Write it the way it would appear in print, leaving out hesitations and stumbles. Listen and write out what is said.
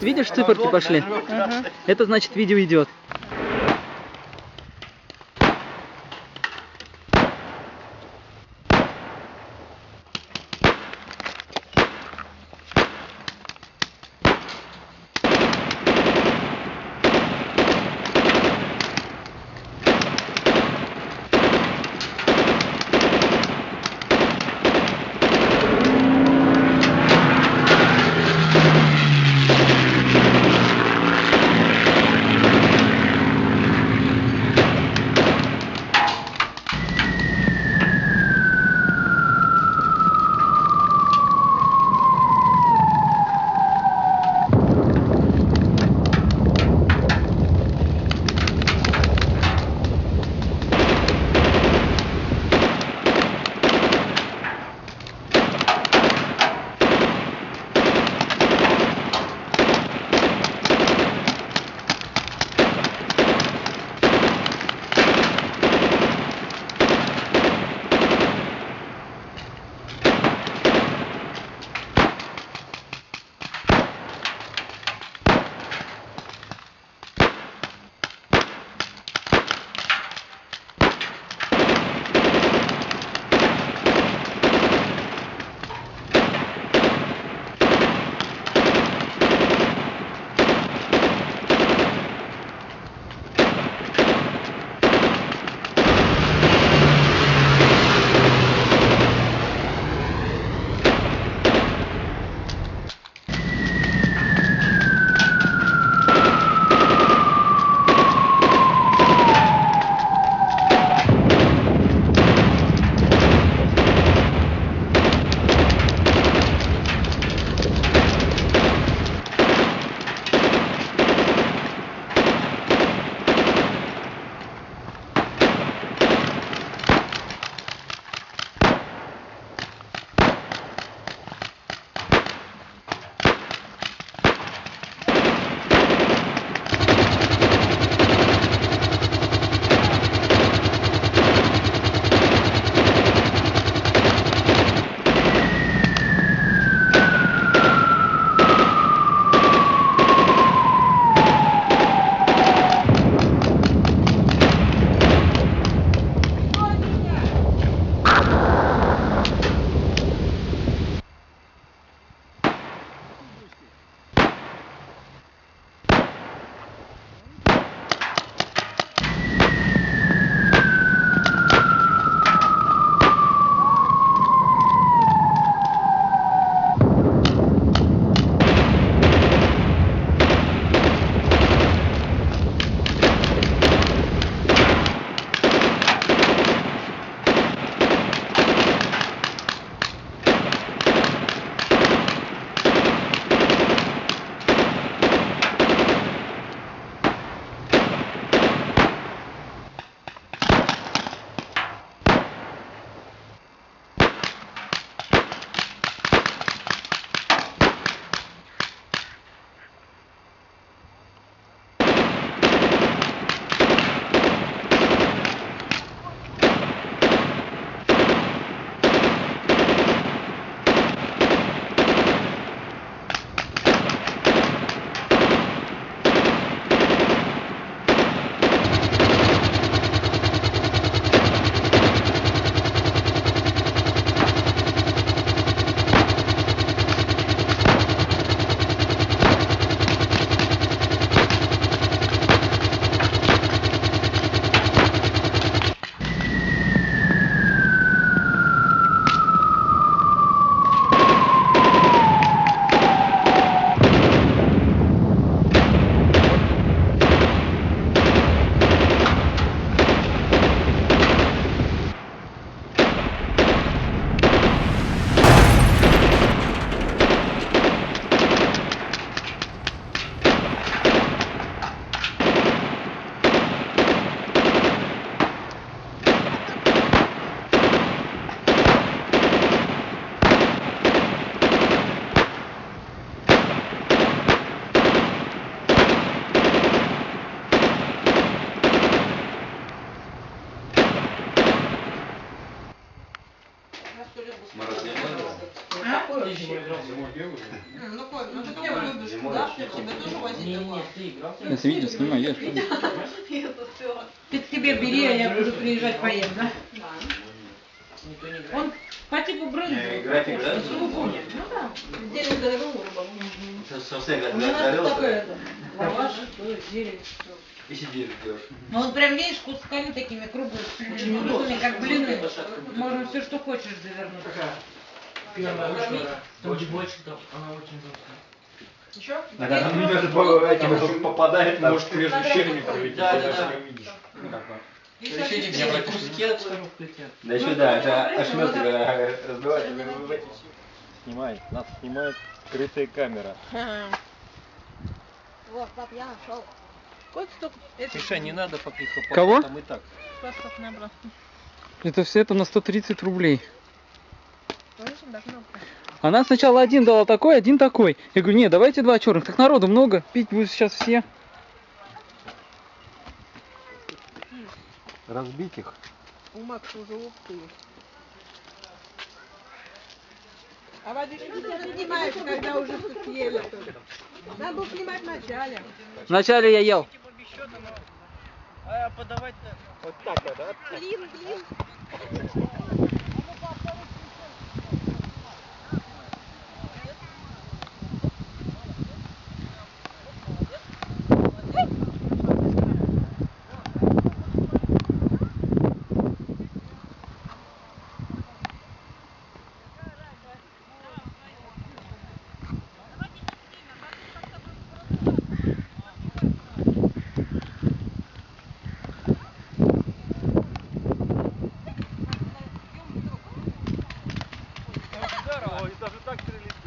Видишь, циферки пошли? Это значит, видео идет. Ну, Коль, ну ты кого любишь? Куда? Тебе тоже возить такое? Если видео снимаю, я что? Ты к себе бери, а я буду приезжать поем, да? Он по типу бренда. График, да? Ну да. Зелень дорогую. У нас такое лаваш, зелень. И сидишь, ждешь. Ну он прям, видишь, кусками такими круглыми, очень удобными, как блины. Можно все, что хочешь завернуть. Еще? Она между этим попадает, может, между щелями пролететь, ты даже не увидишь. Да еще да, это ошметки разбивать. Снимай, нас снимает скрытая камера. Вот, пап, я нашел. Миша, не надо пока их опасать, Кого? там и так. Это все это на 130 рублей. Она сначала один дала такой, один такой. Я говорю, нет, давайте два черных. Так народу много, пить будут сейчас все. Разбить их. У Макса уже опыт есть. А водичку ты снимаешь, когда уже все съели. Надо было снимать вначале. Вначале я ел. А подавать вот так, да? Блин. Здорово, и даже так прилетело.